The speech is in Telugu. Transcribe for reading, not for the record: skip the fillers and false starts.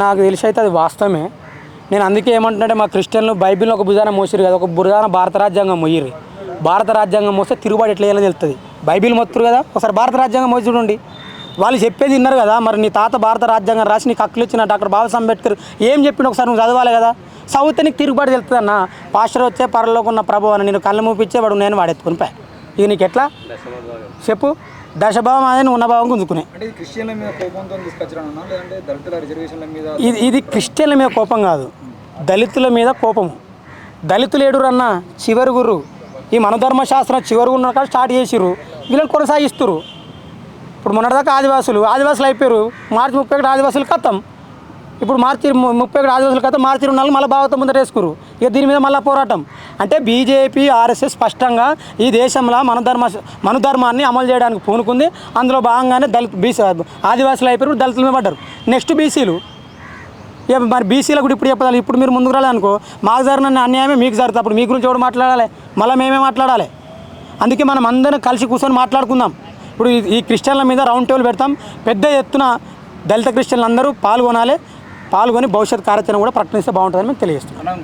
నాకు తెలిసి అయితే అది వాస్తవమే. నేను అందుకే ఏమంటున్నాంటే మా క్రిస్టియన్లు బైబిల్ని ఒక భుజాన మోసిరు కదా, ఒక భుజాన భారత రాజ్యాంగం మొయ్యిరు. భారత రాజ్యాంగం మోస్తే తిరుగుబాటు ఎట్లా చేయాలో తెలుస్తుంది. బైబిల్ మొత్తురు కదా, ఒకసారి భారత రాజ్యాంగం మోసి చూడండి. వాళ్ళు చెప్పేది విన్నారు కదా. మరి నీ తాత భారత రాజ్యాంగం రాసి నీకు హక్కులు ఇచ్చిన డాక్టర్ బాబాసాహెబ్ అంబేద్కర్ ఏం చెప్పిండు ఒకసారి నువ్వు చదవాలి కదా. చదివితే నీకు తిరుగుబాటు తెలుస్తుంది అన్న. పాస్టర్ వచ్చే పరలోకి ఉన్న ప్రభు అని నేను కళ్ళు మూపించేవాడు నేను వాడెత్తుకుని పా. ఇది నీకు ఎట్లా చెప్పు? దశభావం అదే నువ్వు ఉన్న భావం గుంజుకునే. ఇది క్రిస్టియన్ల మీద కోపం కాదు, దళితుల మీద కోపము. దళితులు ఏడురన్న చివరి గుర్రు. ఈ మనధర్మశాస్త్రం చివరి ఉన్న కాడ స్టార్ట్ చేసిర్రు, వీళ్ళని కొనసాగిస్తున్నారు. ఇప్పుడు మొన్నటిదాకా ఆదివాసులు అయిపోయారు. మార్చి 31 ఆదివాసులు కథం. ఇప్పుడు మార్చి 31 ఆదివాసులు కథం. మార్చి 24 మళ్ళీ భాగవతం ముందర వేసుకురు. ఇక దీని మీద మళ్ళీ పోరాటం. అంటే బీజేపీ ఆర్ఎస్ఎస్ స్పష్టంగా ఈ దేశంలో మనధర్మాన్ని అమలు చేయడానికి పూనుకుంది. అందులో భాగంగానే ఆదివాసులు అయిపోయారు, దళితుల మీద పడ్డారు. నెక్స్ట్ బీసీలు. ఇక మరి బీసీలకు కూడా ఇప్పుడు చెప్పాలి. ఇప్పుడు మీరు ముందుకు రాలనుకో మాకు జరిగిన అన్యాయమే మీకు జరుగుతుంది. అప్పుడు మీ గురించి ఎవడు మాట్లాడాలి? మళ్ళీ మేమే మాట్లాడాలి. అందుకే మనం అందరం కలిసి కూర్చొని మాట్లాడుకుందాం. ఇప్పుడు ఈ క్రిస్టియన్ల మీద రౌండ్ టేబుల్ పెడతాం. పెద్ద ఎత్తున దళిత క్రిస్టియన్లు అందరూ పాల్గొనాలి. పాల్గొని భవిష్యత్ కార్యాచరణ కూడా ప్రకటిస్తే బాగుంటుందని మేము తెలియజేస్తున్నాం.